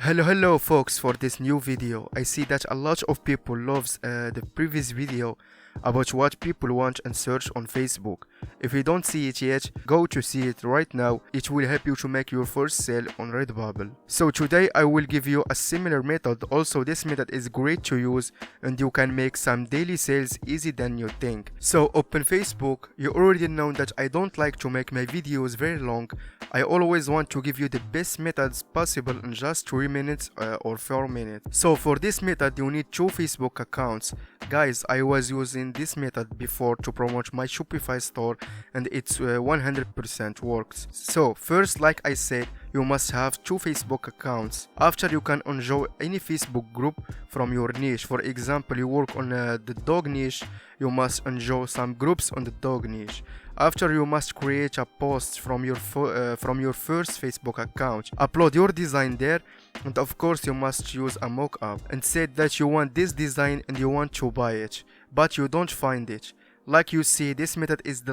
Hello folks, for this new video. I see that a lot of people loves the previous video about what people want and search on Facebook. If you don't see it yet, go to see it right now. It will help you to make your first sale on Redbubble. So today I will give you a similar method. Also, this method is great to use and you can make some daily sales easy than you think. So open Facebook. You already know that I don't like to make my videos very long. I always want to give you the best methods possible in just 3 minutes or 4 minutes. So for this method you need 2 Facebook accounts. Guys, I was using this method before to promote my Shopify store and it's 100% works. So first, like I said, you must have 2 Facebook accounts. After, you can enjoy any Facebook group from your niche. For example, you work on the dog niche, you must enjoy some groups on the dog niche. After, you must create a post from your first Facebook account, upload your design there, and of course you must use a mock-up and say that you want this design and you want to buy it, but you don't find it. Like you see, this method is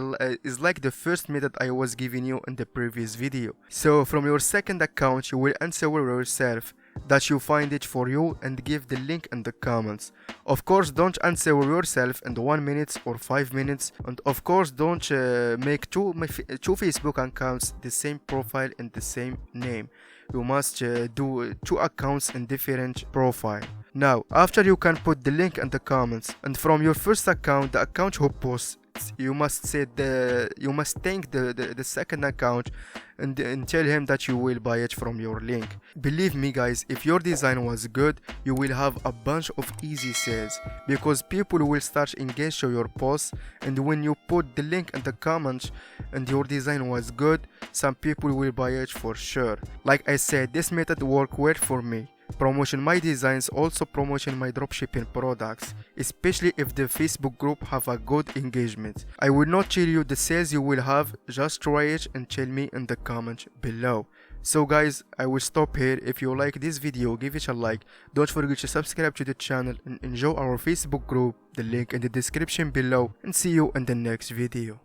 like the first method I was giving you in the previous video. So from your second account you will answer yourself that you find it for you and give the link in the comments. Of course, don't answer yourself in 1 minute or 5 minutes, and of course don't make two Facebook accounts the same profile and the same name. You must do 2 accounts in different profile. Now, after, you can put the link in the comments, and from your first account, the account who posts, you must thank the second account and tell him that you will buy it from your link. Believe me guys, if your design was good, you will have a bunch of easy sales because people will start engaged to your posts, and when you put the link in the comments and your design was good, some people will buy it for sure. Like I said, this method worked well for me. Promotion my designs, also promotion my dropshipping products, especially if the Facebook group have a good engagement. I will not tell you the sales you will have, just try it and tell me in the comment below. So guys, I will stop here. If you like this video, give it a like, don't forget to subscribe to the channel and enjoy our Facebook group, the link in the description below, and see you in the next video.